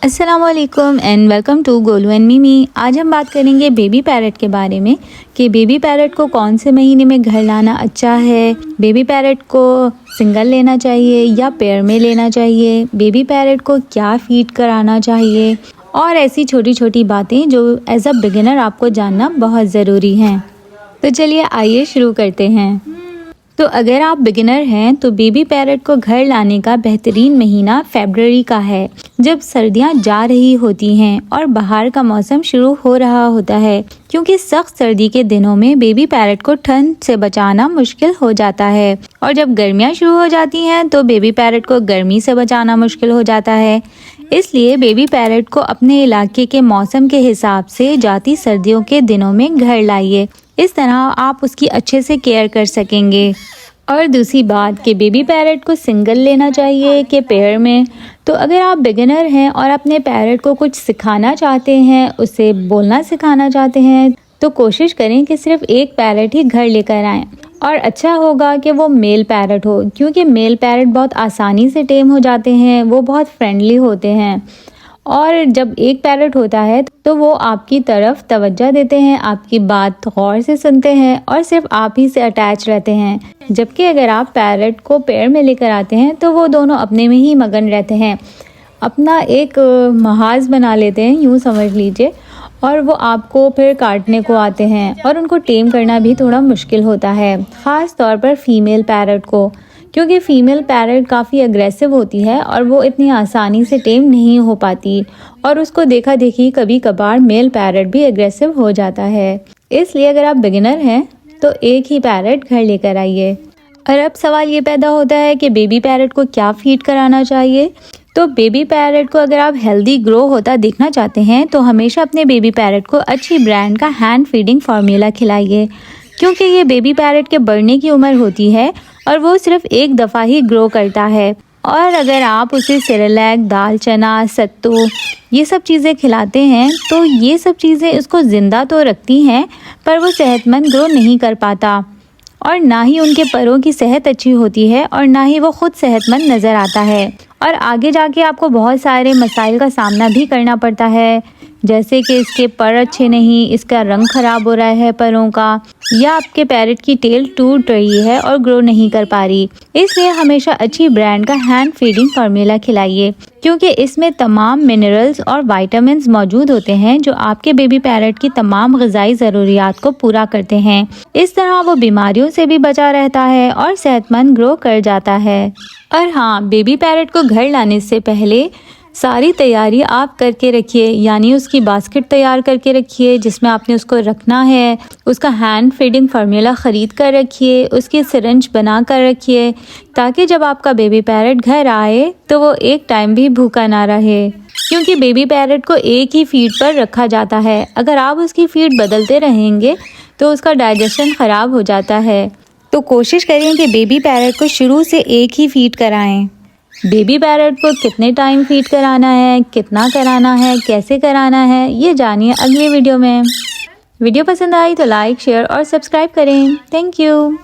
अस्सलामुअलैकुम and welcome to Golu and Mimi. आज हम बात करेंगे बेबी पैरट के बारे में कि बेबी पैरट को कौन से महीने में घर लाना अच्छा है, बेबी पैरट को सिंगल लेना चाहिए या पेयर में लेना चाहिए, बेबी पैरट को क्या फीड कराना चाहिए और ऐसी छोटी छोटी बातें जो एज अ बिगिनर आपको जानना बहुत ज़रूरी हैं। तो चलिए आइए शुरू करते हैं। तो अगर आप बिगिनर हैं तो बेबी पैरट को घर लाने का बेहतरीन महीना फरवरी का है, जब सर्दियां जा रही होती हैं और बाहर का मौसम शुरू हो रहा होता है, क्योंकि सख्त सर्दी के दिनों में बेबी पैरट को ठंड से बचाना मुश्किल हो जाता है और जब गर्मियां शुरू हो जाती हैं तो बेबी पैरट को गर्मी से बचाना मुश्किल हो जाता है। इसलिए बेबी पैरट को अपने इलाके के मौसम के हिसाब से जाती सर्दियों के दिनों में घर लाइए, इस तरह आप उसकी अच्छे से केयर कर सकेंगे। और दूसरी बात कि बेबी पैरट को सिंगल लेना चाहिए कि पेयर में। तो अगर आप बिगिनर हैं और अपने पैरट को कुछ सिखाना चाहते हैं, उसे बोलना सिखाना चाहते हैं, तो कोशिश करें कि सिर्फ एक पैरट ही घर लेकर आएँ और अच्छा होगा कि वो मेल पैरट हो, क्योंकि मेल पैरट बहुत आसानी से टेम हो जाते हैं, वो बहुत फ्रेंडली होते हैं और जब एक पैरट होता है तो वो आपकी तरफ तवज्जो देते हैं, आपकी बात गौर से सुनते हैं और सिर्फ आप ही से अटैच रहते हैं। जबकि अगर आप पैरट को पेयर में लेकर आते हैं तो वो दोनों अपने में ही मगन रहते हैं, अपना एक महाज बना लेते हैं, यूँ समझ लीजिए, और वो आपको फिर काटने को आते हैं और उनको टेम करना भी थोड़ा मुश्किल होता है, ख़ास तौर पर फीमेल पैरट को, क्योंकि फ़ीमेल पैरट काफ़ी अग्रेसिव होती है और वो इतनी आसानी से टेम नहीं हो पाती और उसको देखा देखी कभी कभार मेल पैरट भी अग्रेसिव हो जाता है। इसलिए अगर आप बिगिनर हैं तो एक ही पैरट घर लेकर आइए। और अब सवाल ये पैदा होता है कि बेबी पैरट को क्या फीड कराना चाहिए। तो बेबी पैरट को अगर आप हेल्दी ग्रो होता देखना चाहते हैं तो हमेशा अपने बेबी पैरट को अच्छी ब्रांड का हैंड फीडिंग फार्मूला खिलाइए, क्योंकि ये बेबी पैरट के बढ़ने की उम्र होती है और वो सिर्फ एक दफ़ा ही ग्रो करता है। और अगर आप उसे सेरेलैक, दाल चना, सत्तू ये सब चीज़ें खिलाते हैं तो ये सब चीज़ें उसको ज़िंदा तो रखती हैं, पर वो सेहतमंद ग्रो नहीं कर पाता और ना ही उनके परों की सेहत अच्छी होती है और ना ही वो खुद सेहतमंद नज़र आता है। और आगे जाके आपको बहुत सारे मसाइल का सामना भी करना पड़ता है, जैसे कि इसके पर अच्छे नहीं, इसका रंग ख़राब हो रहा है परों का, या आपके पैरट की टेल टूट रही है और ग्रो नहीं कर पा रही। इसलिए हमेशा अच्छी ब्रांड का हैंड फीडिंग फार्मूला खिलाइए, क्योंकि इसमें तमाम मिनरल्स और विटामिन्स मौजूद होते हैं जो आपके बेबी पैरट की तमाम ग़िज़ाई ज़रूरियात को पूरा करते हैं। इस तरह वो बीमारियों से भी बचा रहता है और सेहतमंद ग्रो कर जाता है। और हाँ, बेबी पैरट को घर लाने से पहले सारी तैयारी आप करके रखिए, यानी उसकी बास्केट तैयार करके रखिए जिसमें आपने उसको रखना है, उसका हैंड फीडिंग फार्मूला ख़रीद कर रखिए, उसकी सिरिंज बना कर रखिए, ताकि जब आपका बेबी पैरट घर आए तो वो एक टाइम भी भूखा ना रहे, क्योंकि बेबी पैरट को एक ही फीड पर रखा जाता है। अगर आप उसकी फीड बदलते रहेंगे तो उसका डाइजेशन ख़राब हो जाता है। तो कोशिश करें कि बेबी पैरट को शुरू से एक ही फीड कराएं। बेबी पैरट को कितने टाइम फीड कराना है, कितना कराना है, कैसे कराना है, ये जानिए अगले वीडियो में। वीडियो पसंद आई तो लाइक, शेयर और सब्सक्राइब करें। Thank you.